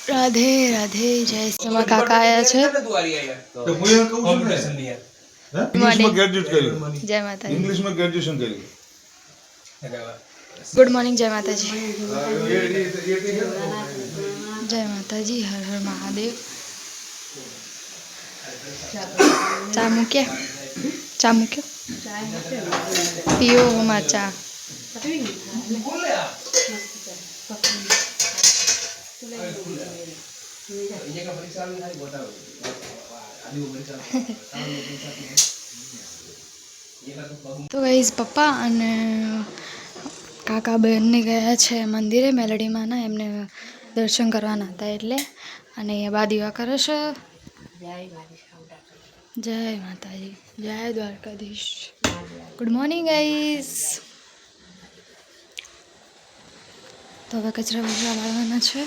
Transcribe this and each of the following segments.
રાધે રાધે જય સમા કાકા આયા છે તો હું એમ કહું છું ને ઇંગ્લિશમાં ગ્રેજ્યુએટ કર્યું જય માતાજી ઇંગ્લિશમાં ગ્રેજ્યુએશન કર્યું ગુડ મોર્નિંગ જય માતાજી જય માતાજી હર હર મહાદેવ ચા મૂક્યો પીઓ માં ચા તો ગાઈઝ પપ્પા અને કાકા બહેનને ગયા છે મંદિરે મેલડીમાંના એમને દર્શન કરવાના હતા એટલે અને અહીંયા બા દીવા કરે છે જય માતાજી જય દ્વારકાધીશ ગુડ મોર્નિંગ ગાઈઝ તો હવે કચરા બચરા વાળવાના છે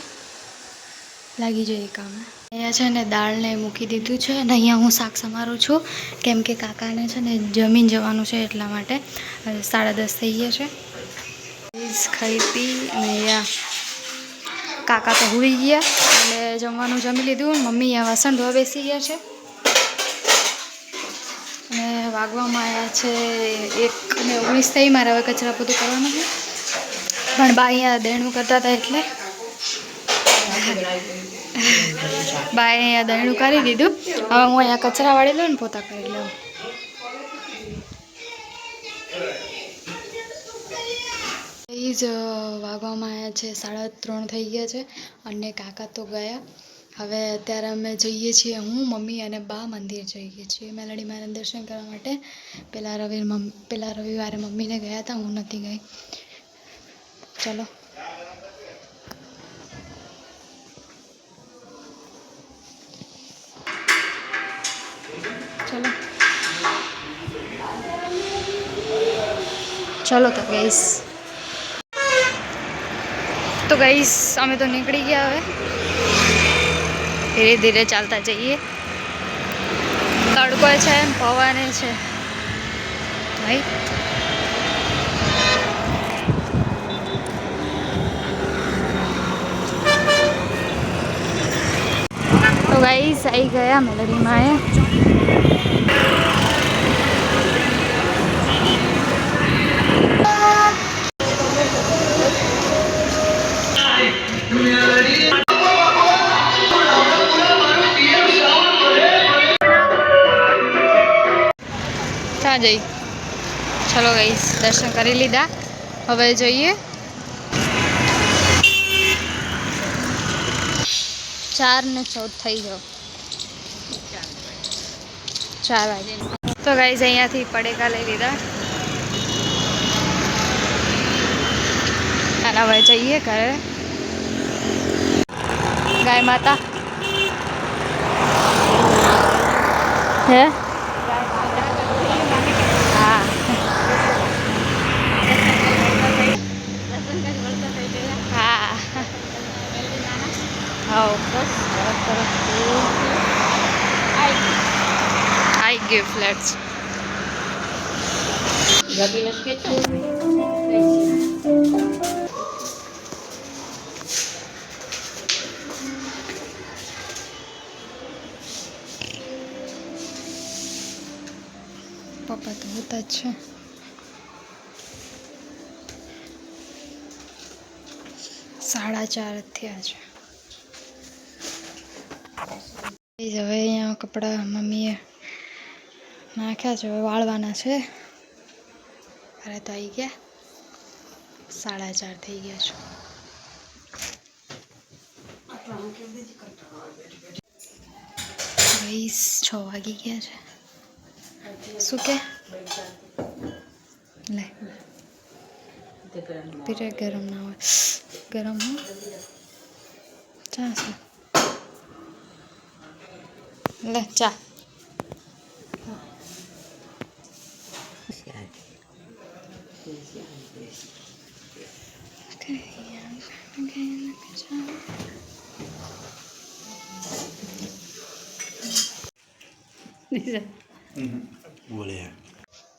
લાગી જાય કામે અહીંયા છે ને દાળને મૂકી દીધું છે અને અહીંયા હું શાક સમારું છું કેમ કે કાકાને છે ને જમીન જવાનું છે એટલા માટે 10:30 થઈ ગયા છે ખાઈ પી અને અહીંયા કાકા તો હુઈ ગયા અને જમવાનું જમી લીધું મમ્મી અહીંયા વાસણ ધોવા બેસી ગયા છે અને વાગવામાં આવ્યા છે 1:19 થઈ મારે હવે કચરા બધું કરવાનું છે પણ બા અહીંયા દેણું કરતા હતા એટલે બાએ અહીંયા દહીણું કરી દીધું હવે હું અહીંયા કચરા વાળી લઉં ને પોતા કરી લઉં એ જ વાગવામાં આવ્યા છે 3:30 થઈ ગયા છે અને કાકા તો ગયા હવે અત્યારે અમે જઈએ છીએ હું મમ્મી અને બા મંદિર જઈએ છીએ મેલડી માના દર્શન કરવા માટે પેલા રવિવારે મમ્મીને ગયા હતા હું નથી ગઈ ચલો चलो तो गाइस અમે તો નીકળી ગયા હવે ધીરે ધીરે ચાલતા જઈએ તડકો છે પવન છે ભાઈ તો ગાइस આવી ગયા મેલડીમાં જઈ ચલો ગાઈસ દર્શન કરી લીધા હવે જઈએ 4:14 થઈ ગયો 4 વાગે તો ગાઈસ અહીંયાથી પડેકા લઈ લીધા અને હવે જઈએ ઘરે ગાય માતા હે I give flats. પપ્પા તો હોતા જ છે સાડા 4 થયા છે હવે અહીંયા કપડાં મમ્મીએ નાખ્યા છે હવે વાળવાના છે અરે તો આવી ગયા 4:30 થઈ ગયા છે ગાઈસ 6 વાગી ગયા છે શું કે લે પીરે ગરમ ના હોય ગરમ હો ચા છે લે ચા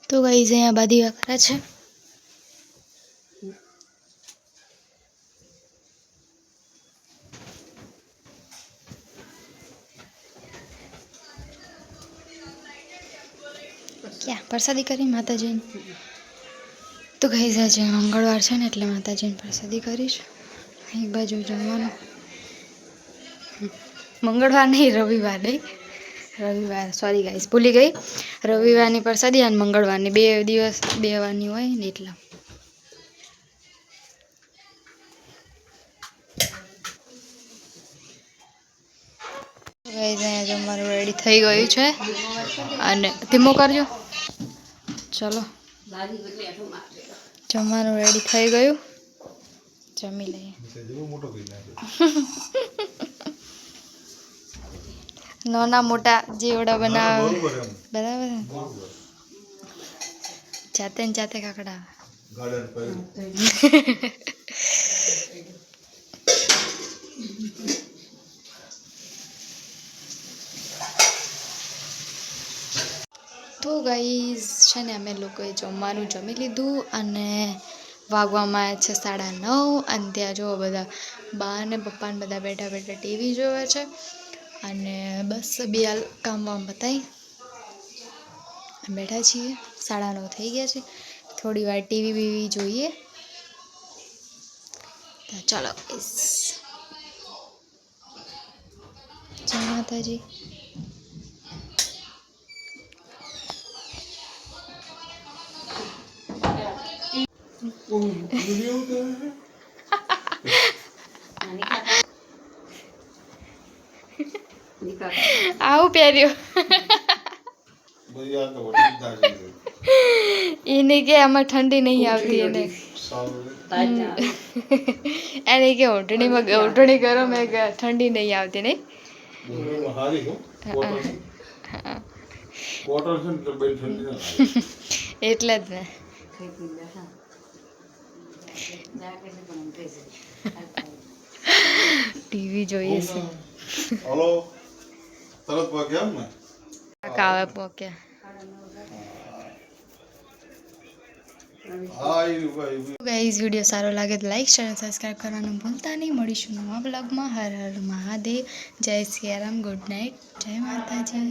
તો ગાઈસ અહીંયા બાદી વાકરા છે ક્યાં પ્રસાદી કરી માતાજીને તો ગઈ આજે મંગળવાર છે ને એટલે માતાજીને પ્રસાદી કરીશ એક બાજુ જમવાનું મંગળવાર નહીં રવિવાર સોરી ગાઈસ ભૂલી ગઈ રવિવારની પ્રસાદી અને મંગળવારની 2 દિવસ 2 વારની હોય ને એટલે ગાઈસ અહીંયા જમવાનું રેડી થઈ ગયું છે અને ધીમો કરજો ચલો જમવાનું રેડી થઈ ગયું જમી લઈએ નાના મોટા જેવડા બનાવે બરાબર જાતે ને જાતે કાકડા તો ગાઈઝ છે ને અમે લોકોએ જમવાનું જમી લીધું અને વાગવામાં છે 9:30 અને ત્યાં જો બધા બા ને પપ્પા ને બધા બેઠા બેઠા ટીવી જોવે છે અને બસ બે કામ વામ બતાવી બેઠા છીએ 9:30 થઈ ગયા છે થોડી વાર ટીવી બીવી જોઈએ તો ચાલો જય માતાજી આવું પહેર્યું એને કે આમાં ઠંડી નહીં આવતી એને એને કે ઓઢણી ગરમ ઠંડી નહીં આવતી નહીં એટલે જ ને ટીવી જોઈએ છે હલો તરત વાગ્યા એમ ને કાવે પોકે ગાઈઝ વિડીયો સારો લાગે તો લાઈક શેર સબસ્ક્રાઈબ કરવાનું ભૂલતા નહીં મળીશું નવા બ્લોગમાં હર હર મહાદેવ જય સિયારામ ગુડ નાઇટ જય માતાજી